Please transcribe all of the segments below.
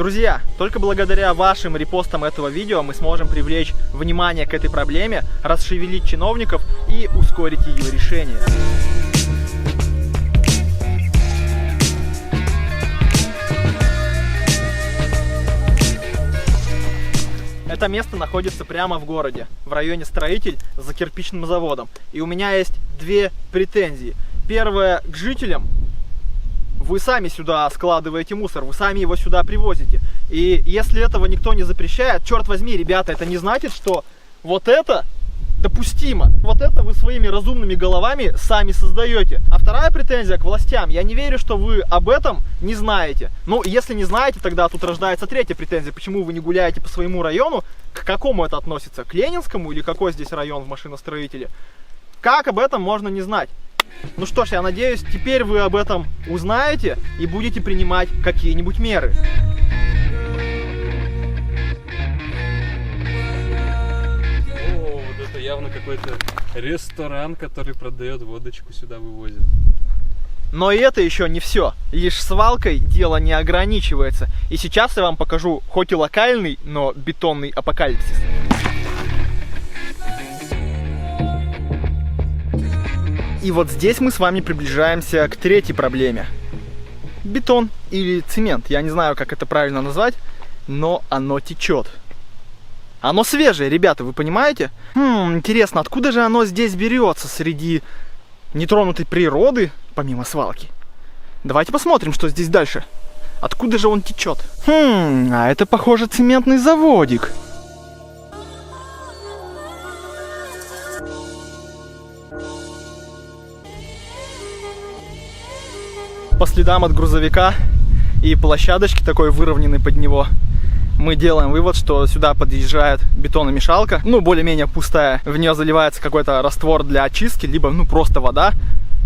Друзья, только благодаря вашим репостам этого видео мы сможем привлечь внимание к этой проблеме, расшевелить чиновников и ускорить ее решение. Это место находится прямо в городе, в районе Строитель, за кирпичным заводом. И у меня есть две претензии. Первая к жителям. Вы сами сюда складываете мусор, вы сами его сюда привозите. И если этого никто не запрещает, черт возьми, ребята, это не значит, что вот это допустимо. Вот это вы своими разумными головами сами создаете. А вторая претензия к властям. Я не верю, что вы об этом не знаете. Ну, если не знаете, тогда тут рождается третья претензия. Почему вы не гуляете по своему району? К какому это относится? К Ленинскому или какой здесь район в машиностроителе? Как об этом можно не знать? Ну что ж, я надеюсь, теперь вы об этом узнаете и будете принимать какие-нибудь меры. Явно какой-то ресторан, который продает водочку, сюда вывозит. Но и это еще не все. Лишь свалкой дело не ограничивается. И сейчас я вам покажу хоть и локальный, но бетонный апокалипсис. И вот здесь мы с вами приближаемся к третьей проблеме. Бетон или цемент, я не знаю, как это правильно назвать, но оно течет. Оно свежее, ребята, вы понимаете? Интересно, откуда же оно здесь берется среди нетронутой природы, помимо свалки? Давайте посмотрим, что здесь дальше. Откуда же он течет? А это, похоже, цементный заводик. По следам от грузовика и площадочки такой выровненной под него, мы делаем вывод, что сюда подъезжает бетономешалка, ну, более-менее пустая. В нее заливается какой-то раствор для очистки, либо, ну, просто вода.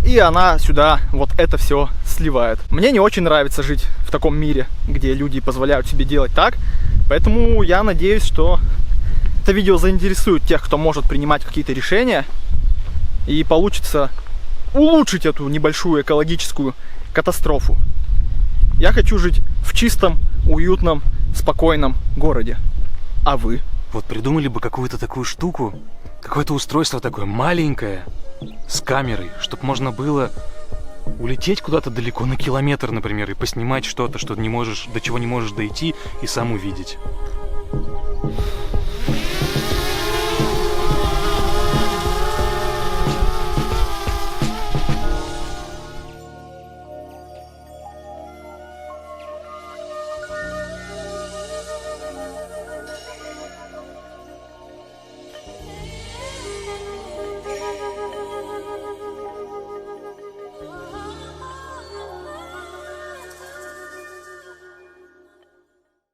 И она сюда вот это все сливает. Мне не очень нравится жить в таком мире, где люди позволяют себе делать так. Поэтому я надеюсь, что это видео заинтересует тех, кто может принимать какие-то решения. И получится улучшить эту небольшую экологическую катастрофу. Я хочу жить в чистом, уютном, спокойном городе. А вы? Вот придумали бы какую-то такую штуку, какое-то устройство такое маленькое, с камерой, чтобы можно было улететь куда-то далеко, на километр, например, и поснимать что-то, что не можешь, до чего не можешь дойти, и сам увидеть.